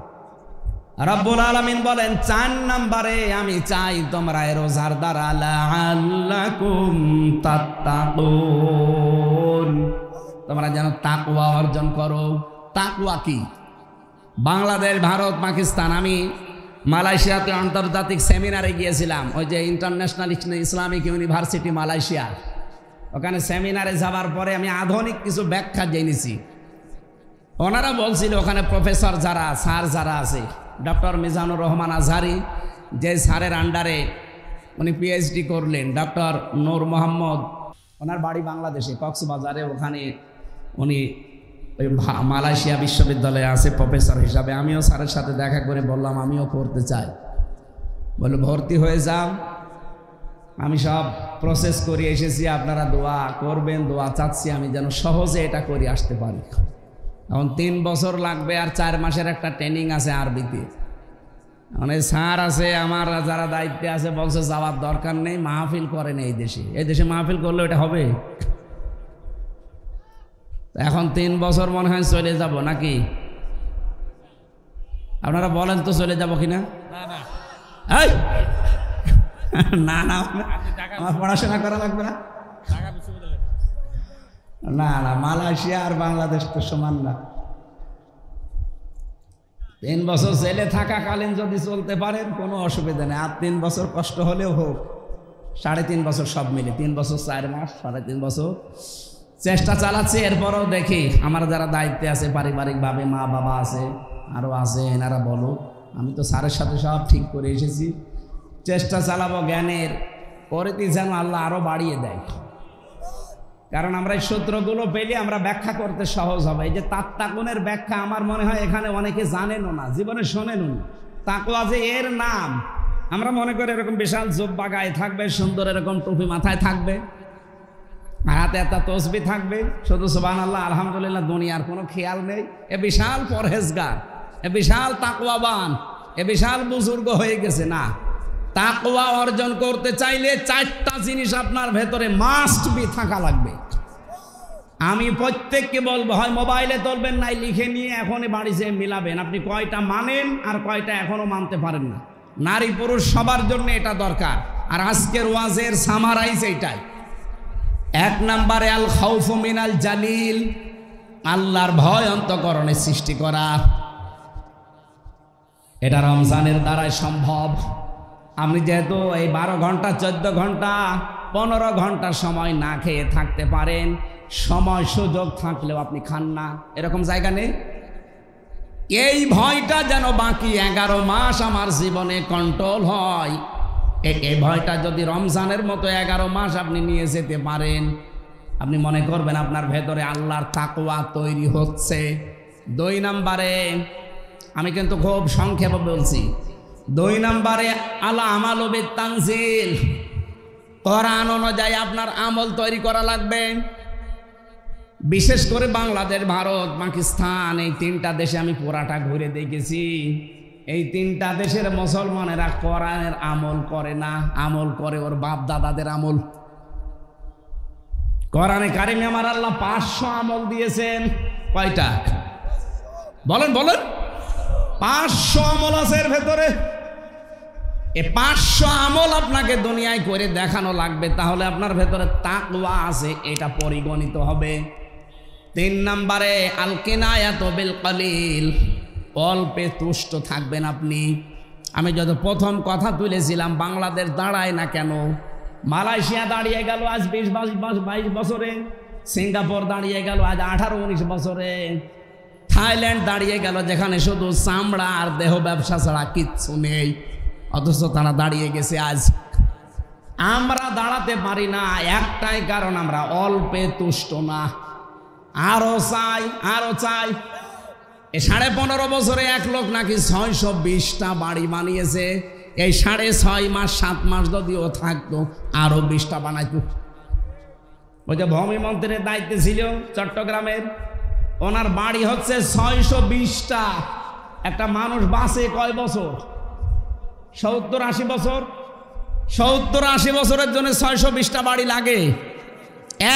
রব্বুল আলামিন বলেন 4 নম্বরে আমি চাই তোমরা রোজার দ্বারা লাআল্লাকুম তাত্তাকুন, তোমরা যেন তাকওয়া অর্জন করো। তাকওয়া কি? বাংলাদেশ, ভারত, পাকিস্তান, আমি মালয়েশিয়াতে আন্তর্জাতিক সেমিনারে গিয়েছিলাম, ওই যে ইন্টারন্যাশনাল ইসলামিক ইউনিভার্সিটি মালয়েশিয়া। ওখানে সেমিনারে যাওয়ার পরে আমি আধুনিক কিছু ব্যাখ্যা জেনেছি। ওনারা বলছিল ওখানে প্রফেসর যারা, স্যার যারা আছে, ডক্টর মিজানুর রহমান আজহারি, যে স্যারের আন্ডারে উনি পিএইচডি করলেন, ডক্টর নূর মোহাম্মদ, ওনার বাড়ি বাংলাদেশে কক্সবাজারে, ওখানে উনি ওই মালয়েশিয়া বিশ্ববিদ্যালয়ে আছে প্রফেসর হিসাবে। আমিও স্যারের সাথে দেখা করে বললাম আমিও করতে চাই। বলে ভর্তি হয়ে যাও, আমি সব প্রসেস করে এসেছি, আপনারা দোয়া করবেন, দোয়া চাচ্ছি আমি যেন সহজে এটা করে আসতে পারি। এখন 3 বছর লাগবে আর 4 মাসের একটা ট্রেনিং আছে আরবিতে। মানে স্যার আছে আমার যারা দায়িত্বে আছে বলছে যাওয়ার দরকার নেই, মাহফিল করেন এই দেশে, এই দেশে মাহফিল করলে এটা হবে। এখন 3 বছর মনে হয় চলে যাব নাকি? আপনারা বলেন তো চলে যাব কিনা? না না, আমার পড়াশোনা করা লাগবে না। না না, মালয়েশিয়া আর বাংলাদেশ তো সমান না। 3 বছর জেলে থাকাকালীন যদি চলতে পারেন কোনো অসুবিধা নেই, আর 3 বছর কষ্ট হলেও হোক, 3.5 বছর সব মিলে, 3 বছর 4 মাস, 3.5 বছর চেষ্টা চালাচ্ছি। এরপরও দেখি আমার যারা দায়িত্বে আছে পারিবারিকভাবে, মা বাবা আছে, আরও আছে, এনারা বলো, আমি তো স্যারের সাথে সব ঠিক করে এসেছি। চেষ্টা চালাবো জ্ঞানের পরিধি যেন আল্লাহ আরও বাড়িয়ে দেয়, কারণ আমরা এই সূত্রগুলো পেলে আমরা ব্যাখ্যা করতে সহজ হবে। এই যে তাত্তাকুনের ব্যাখ্যা আমার মনে হয় এখানে অনেকে জানেনও না, জীবনে শোনেনও না। তাকওয়া যে এর নাম, আমরা মনে করি এরকম বিশাল জুব্বা গায়ে থাকবে, সুন্দর এরকম টুপি মাথায় থাকবে, হাতে একটা তসবি থাকবে, শুধু সুবহানাল্লাহ আলহামদুলিল্লাহ, দুনিয়ার কোনো খেয়াল নেই। এ বিশাল পরহেজগার, এ বিশাল তাকওয়াবান, এ বিশাল বুজুর্গ হয়ে গেছে। না, তাকওয়া অর্জন করতে চাইলে 4টা জিনিস আপনার ভেতরে মাস্ট বি থাকা লাগবে। আমি প্রত্যেককে বলবো, হয় মোবাইলে তুলবেন, নাই লিখে নিয়ে এখনই বাড়ি যেয়ে মিলাবেন আপনি কয়টা মানেন আর কয়টা এখনো মানতে পারেন না। নারী পুরুষ সবার জন্য এটা দরকার। আর আজকের ওয়াজের সামারাইজ এইটাই। 1 নম্বরে আল খাউফু মিনাল জালিল, আল্লাহর ভয় অন্তঃকরণে সৃষ্টি করা। এটা রমজানের দ্বারাই সম্ভব। আপনি যেহেতু এই 12 ঘন্টা, 14 ঘন্টা, 15 ঘন্টা সময় না খেয়ে থাকতে পারেন, সময় সুযোগ থাকলেও আপনি খান না, এরকম জায়গা নেই। এই ভয়টা যেন বাকি 11 মাস আমার জীবনে কন্ট্রোল হয়, এই ভয়টা যদি রমজানের মতো 11 মাস আপনি নিয়ে যেতে পারেন, আপনি মনে করবেন আপনার ভেতরে আল্লাহর তাকওয়া তৈরি হচ্ছে। 2 নম্বরে, আমি কিন্তু খুব সংক্ষেপে বলছি, 2 নম্বরে আলা আমালু বিত-তানজিল, কোরআন অনুযায়ী আপনার আমল তৈরি করা লাগবে। বিশেষ করে বাংলাদেশ, ভারত, পাকিস্তান, এই 3টা দেশে আমি পুরাটা ঘুরে দেখেছি। এই 3টা দেশের মুসলমানেরা কোরআনের আমল করে না, আমল করে ওর বাপ দাদাদের আমল। কোরআনে কারিমে আমার আল্লাহ 500 আমল দিয়েছেন। কয়টা বলেন বলেন? 500 আমল আছে এর ভেতরে। এই 500 আমল আপনাকে দুনিয়ায় করে দেখানো লাগবে, তাহলে আপনার ভেতরে তাকওয়া আছে, এটা পরিগণিত হবে। 3 নম্বরে আল কিনায়াতু বিল কলিল, অল্পে তুষ্ট থাকবেন আপনি। আমি যত প্রথম কথা তুলেছিলাম, বাংলাদেশ দাঁড়ায় না কেন? মালয়েশিয়া দাঁড়িয়ে গেল আজ 20-22 বছরে, সিঙ্গাপুর দাঁড়িয়ে গেল আজ 18-19 বছরে, থাইল্যান্ড দাঁড়িয়ে গেল যেখানে শুধু চামড়া আর দেহ ব্যবসা ছাড়া কিচ্ছু নেই, অথচ তারা দাঁড়িয়ে গেছে আজ। আমরা দাঁড়াতে পারি না, একটাই কারণ, আমরা অল্পে তুষ্ট না, আরো চাই, আরো চাই। এই 15.5 বছরে এক লোক নাকি 620টা বাড়ি বানিয়েছে। এই 6.5 মাস 7 মাস যদিও থাকতো আরো 20টা বানাইতো। ওই যে ভূমি মন্ত্রীর দায়িত্বে ছিল চট্টগ্রামের, ওনার বাড়ি হচ্ছে 620টা। একটা মানুষ বাঁচে কয় বছর? 70-80 বছর। 70-80 বছরের জন্য 620টা বাড়ি লাগে।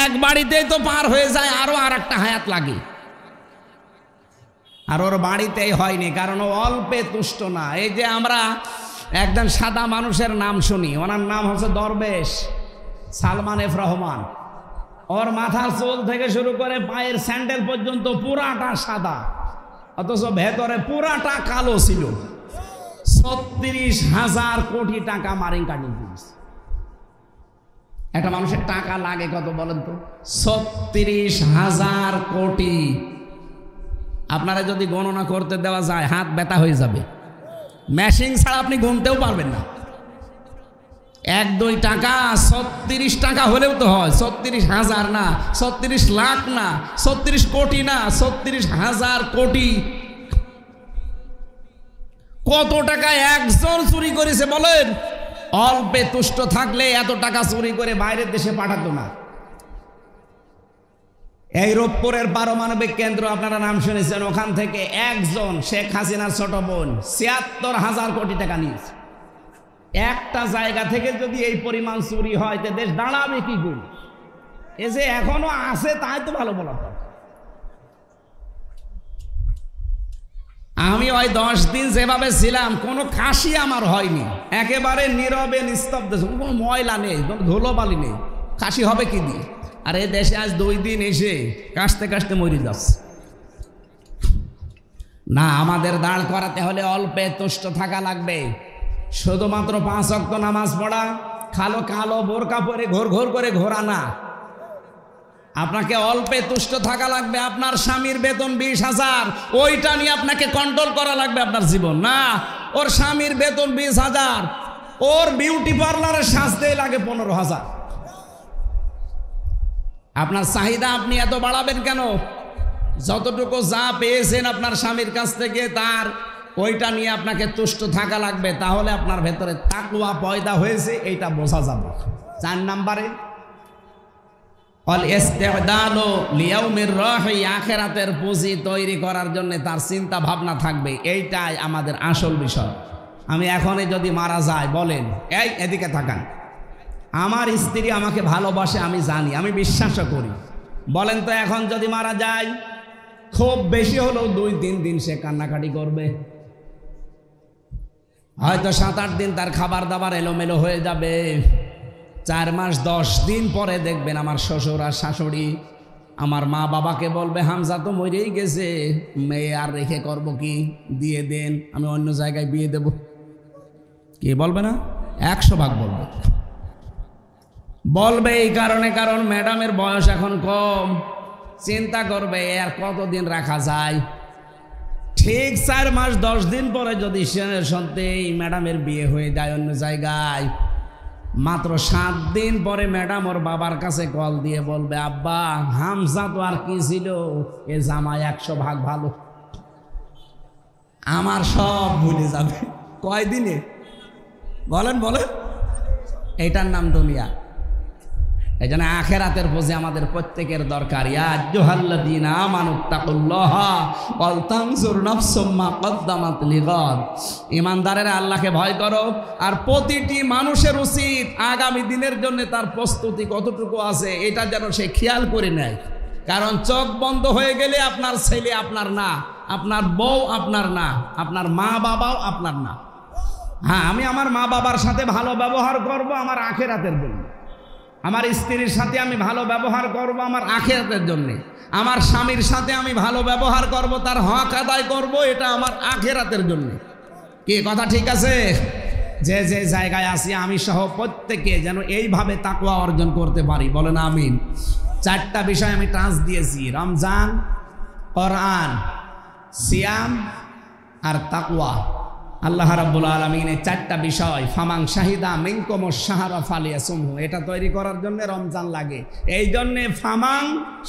এক বাড়িতেই তো পার হয়ে যায়, আরো আর একটা হায়াত লাগে। আর ওর বাড়িতেই হয়নি, কারণ ও অল্পে তুষ্ট না। এই যে আমরা একজন সাদা মানুষের নাম শুনি, ওনার নাম হচ্ছে দরবেশ সালমান এফ রহমান। ওর মাথার চুল থেকে শুরু করে পায়ের স্যান্ডেল পর্যন্ত পুরাটা সাদা, অথচ ভেতরে পুরাটা কালো ছিল। 36,000 কোটি টাকা মারিং কাটিং দিয়েছে। একটা মানুষের টাকা লাগে কত বলেন তো? 36,000 কোটি। আপনারা যদি গণনা করতে দেওয়া যায় হাত ব্যথা হয়ে যাবে। মেশিন ছাড়া আপনি গুনতেও পারবেন না। 1-2 টাকা 36 টাকা হলেও তো হয়। 36,000 না, 36 লাখ না, 36 কোটি না, 36,000 কোটি। কত টাকা একজন চুরি করেছে বলেন? অল্পে তুষ্ট থাকলে এত টাকা চুরি করে বাইরের দেশে পাঠাতো না। এই রূপপুরের পারমাণবিক কেন্দ্র আপনারা নাম শুনেছেন, ওখান থেকে একজন শেখ হাসিনার ছোট বোন ৭৬,০০০ কোটি টাকা নিয়েছে। একটা জায়গা থেকে যদি এই পরিমাণ চুরি হয় তো দেশ দাঁড়াবে কি করে? এ যে এখনো আছে তাই তো ভালো বলা হয়। আমি ওই 10 দিন যেভাবে ছিলাম কোনো কাশি আমার হয়নি, একেবারে নীরবে নিস্তব্ধ, কোনো ময়লা নেই, ধুলোবালি নেই, কাশি হবে কি দিয়ে? আর এই দেশে আজ 2 দিন এসে কাশতে কাশতে মরে যাচ্ছে। না, আমাদের দাঁড় করাতে হলে অল্পে তুষ্ট থাকা লাগবে। শুধুমাত্র 5 ওয়াক্ত নামাজ পড়া, কালো কালো বোরকা পরে ঘোর ঘোর করে ঘোরা না। আপনাকে অল্পে তুষ্ট থাকা লাগবে। আপনার স্বামীর বেতন 20,000, ওইটা নিয়ে আপনাকে কন্ট্রোল করা লাগবে আপনার জীবন। না, ওর স্বামীর বেতন 20,000, ওর বিউটি পার্লারে সাজতেই লাগে 15,000। আপনার চাহিদা আপনি এত বাড়াবেন কেন? যতটুকু যা পেয়েছেন আপনার স্বামীর কাছ থেকে তার ওইটা নিয়ে আপনাকে তুষ্ট থাকা লাগবে। তাহলে আপনার ভেতরে তাকওয়া পয়দা হয়েছে এইটা বোঝা যাবে। 4 নম্বরে আখেরাতের পুঁজি তৈরি করার জন্য তার চিন্তা ভাবনা থাকবে। এইটাই আমাদের আসল বিষয়। আমি এখনই যদি মারা যায়, বলেন, এই এদিকে তাকান, আমার স্ত্রী আমাকে ভালোবাসে, আমি জানি, আমি বিশ্বাসও করি। বলেন তো এখন যদি মারা যায়, খুব বেশি হলেও 2-3 দিন সে কান্নাকাটি করবে। হয়তো 7-8 দিন তার খাবার দাবার এলোমেলো হয়ে যাবে। 4 মাস 10 দিন পরে দেখবেন আমার শ্বশুর আর শাশুড়ি আমার মা বাবাকে বলবে, হামজা তো মরেই গেছে, মেয়ে আর রেখে করবো কি, দিয়ে দেন, আমি অন্য জায়গায় বিয়ে দেব। কি বলবে না? 100 ভাগ বলবে। বলবে এই কারণে, কারণ ম্যাডামের বয়স এখন কম, চিন্তা করবে আর কতদিন রাখা যায়। ঠিক 4 মাস 10 দিন পরে যদি সত্যি ম্যাডামের বিয়ে হয়ে যায় অন্য জায়গায়, মাত্র 7 দিন পরে ম্যাডাম ওর বাবার কাছে কল দিয়ে বলবে, আব্বা হামজা তো আর কি ছিল, এ জামাই 100 ভাগ ভালো, আমার সব ভুলে যাবে। কয়দিনে? বলেন বলেন। এইটার নাম দুনিয়া। এই জন্য আখেরাতের পুঁজি আমাদের প্রত্যেকের দরকার। ইয়া আইয়ুহাল্লাযীনা আমানুত্তাকুল্লাহা ওয়াল তানজুর নাফসুম মা কদ্দামাত লিগাদ। ঈমানদারেরা আল্লাহকে ভয় করো, আর প্রতিটি মানুষের উচিত আগামী দিনের জন্য তার প্রস্তুতি কতটুকু আছে এটা যেন সে খেয়াল করে নেয়। কারণ চোখ বন্ধ হয়ে গেলে আপনার ছেলে আপনার না, আপনার বউ আপনার না, আপনার মা বাবাও আপনার না। হ্যাঁ, আমি আমার মা বাবার সাথে ভালো ব্যবহার করব আমার আখেরাতের জন্য, আমার স্ত্রীর সাথে আমি ভালো ব্যবহার করব আমার আখেরাতের জন্য, আমার স্বামীর সাথে আমি ভালো ব্যবহার করব, তার হক আদায় করব, এটা আমার আখেরাতের জন্য। কি কথা ঠিক আছে? যে যে জায়গায় আছি আমি সহ প্রত্যেকে যেন এইভাবে তাকওয়া অর্জন করতে পারি। বলেন আমিন। 4টা বিষয় আমি টাচ দিয়েছি, রমজান, কোরআন, সিয়াম আর তাকওয়া। আল্লাহ রাব্বুল আলামিন এই 4টা বিষয়, ফামান শাহিদা মিনকুমুশ শাহরা ফালিয়াসুমহু, এটা তৈরি করার জন্য রমজান লাগে। এই জন্যে ফামান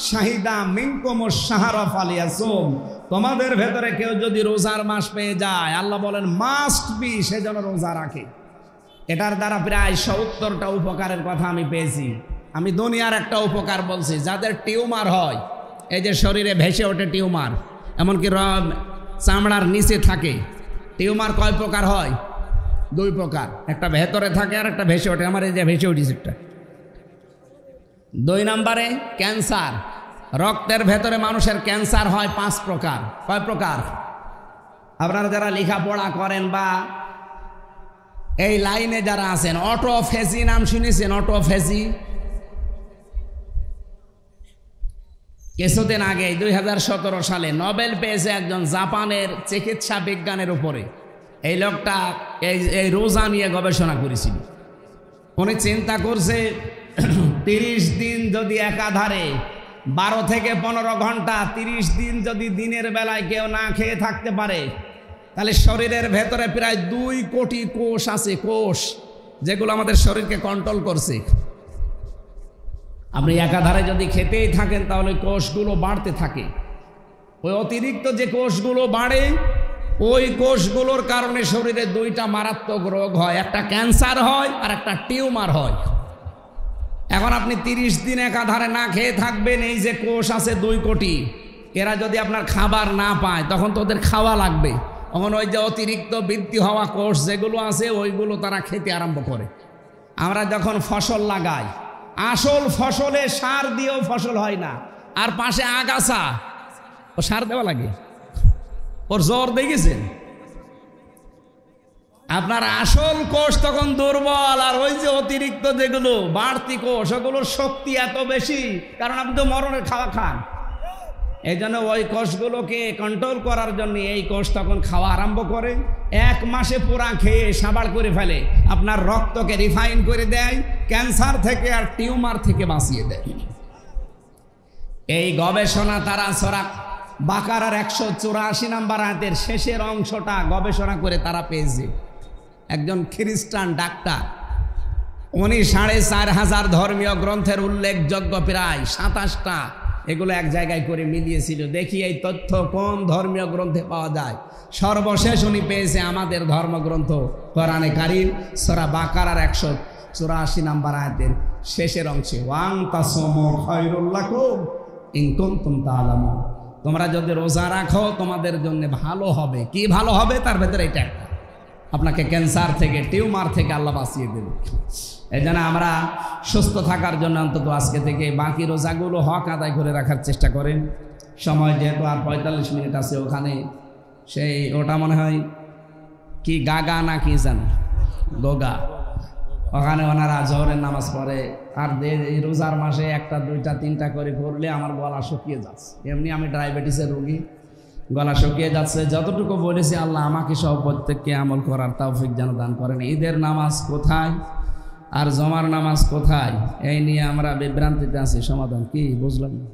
শাহিদা মিনকুমুশ শাহরা ফালিয়াসুম, তোমাদের ভেতরে কেউ যদি রোজার মাস পেয়ে যায়, আল্লাহ বলেন মাস্ট বি, সে যেন রোজা রাখে। এটার দ্বারা প্রায় 70টা উপকারের কথা আমি পেয়েছি। আমি দুনিয়ার একটা উপকার বলছি, যাদের টিউমার হয়, এই যে শরীরে ভেসে ওঠে টিউমার, এমনকি চামড়ার নিচে থাকে। টিউমার কয় প্রকার হয়? 2 প্রকার, একটা ভেতরে থাকে আর একটা ভেসে ওঠে। আমার এই যে ভেসে উঠিস একটা। 2 নম্বরে ক্যান্সার, রক্তের ভেতরে মানুষের ক্যান্সার হয় 5 প্রকার। কয় প্রকার? আপনারা যারা লেখাপড়া করেন বা এই লাইনে যারা আছেন, অটোফেজি নাম শুনেছেন? অটোফেজি কিছুদিন আগে 2017 সালে নোবেল পেয়েছে একজন জাপানের চিকিৎসা বিজ্ঞানের উপরে। এই লোকটা এই রোজা নিয়ে গবেষণা করেছিল। উনি চিন্তা করছে 30 দিন যদি একাধারে 12 থেকে 15 ঘন্টা 30 দিন যদি দিনের বেলায় কেউ না খেয়ে থাকতে পারে, তাহলে শরীরের ভেতরে প্রায় 2 কোটি কোষ আছে, কোষ যেগুলো আমাদের শরীরকে কন্ট্রোল করছে। আপনি একাধারে যদি খেতেই থাকেন তাহলে কোষগুলো বাড়তে থাকে। ওই অতিরিক্ত যে কোষগুলো বাড়ে, ওই কোষগুলোর কারণে শরীরে 2টা মারাত্মক রোগ হয়, একটা ক্যান্সার হয় আর একটা টিউমার হয়। এখন আপনি 30 দিন একাধারে না খেয়ে থাকবেন, এই যে কোষ আছে 2 কোটি, এরা যদি আপনার খাবার না পায় তখন তো ওদের খাওয়া লাগবে। তখন ওই যে অতিরিক্ত বৃদ্ধি হওয়া কোষ যেগুলো আছে ওইগুলো তারা খেতে আরম্ভ করে। আমরা যখন ফসল লাগাই, আসল ফসলে সার দিয়েও ফসল হয় না, আর পাশে আগাছা, ও সার দেওয়া লাগে, ওর জ্বর দেখেছেন? আপনার আসল কোষ তখন দুর্বল, আর ওই যে অতিরিক্ত যেগুলো বাড়তি কোষ, ওগুলোর শক্তি এত বেশি, কারণ আপনি তো মরণের খাওয়া খান। এই জন্য ওই কোষগুলোকে কন্ট্রোল করার জন্য এই কোষ তখন খাওয়া আরম্ভ করে। 1 মাসে পুরা খেয়ে সাবাড় করে ফেলে, আপনার রক্তকে রিফাইন করে দেয়, ক্যান্সার থেকে আর টিউমার থেকে বাঁচিয়ে দেয়। এই গবেষণা তারা সূরা বাকারার 184 নম্বর আয়াতের শেষের অংশটা গবেষণা করে তারা পেয়েছে। একজন খ্রিস্টান ডাক্তার, উনি 4500 ধর্মীয় গ্রন্থের উল্লেখযোগ্য প্রায় 27টা এগুলো এক জায়গায় করে মিলিয়েছিল, দেখি এই তথ্য কোন ধর্মীয় গ্রন্থে পাওয়া যায়। সর্বশেষ উনি পেয়েছে আমাদের ধর্মগ্রন্থ কোরআনে কারীম সূরা বাকারার 184 নম্বর আয়াতের শেষের অংশে, ওয়াং তাসুমু খায়রুল লাকুম ইন কুনতুম তা'লামুন, তোমরা যদি রোজা রাখো তোমাদের জন্য ভালো হবে। কি ভালো হবে? তার ভেতরে এটা একটা, আপনাকে ক্যান্সার থেকে টিউমার থেকে আল্লাহ বাঁচিয়ে দেবে। এই জন্য আমরা সুস্থ থাকার জন্য অন্তত আজকে থেকে বাকি রোজাগুলো হক আদায় করে রাখার চেষ্টা করেন। সময় যেহেতু আর 45 মিনিট আছে, ওখানে সেই ওটা মনে হয় কি গাগা না কি জান গোগা, ওখানে ওনারা জোহরের নামাজ পড়ে। আর এই রোজার মাসে 1টা 2টা 3টা করে পড়লে আমার গলা শুকিয়ে যাচ্ছে। এমনি আমি ডায়াবেটিসের রোগী, গলা শুকিয়ে যাচ্ছে। যতটুকু বলেছি আল্লাহ আমাকে সহ প্রত্যেককে আমল করার তৌফিক যেন দান করেন। ঈদের নামাজ কোথায় আর জমার নামাজ কোথায়, এই নিয়ে আমরা বিভ্রান্তিতে আছি। সমাধান কি বুঝলাম না।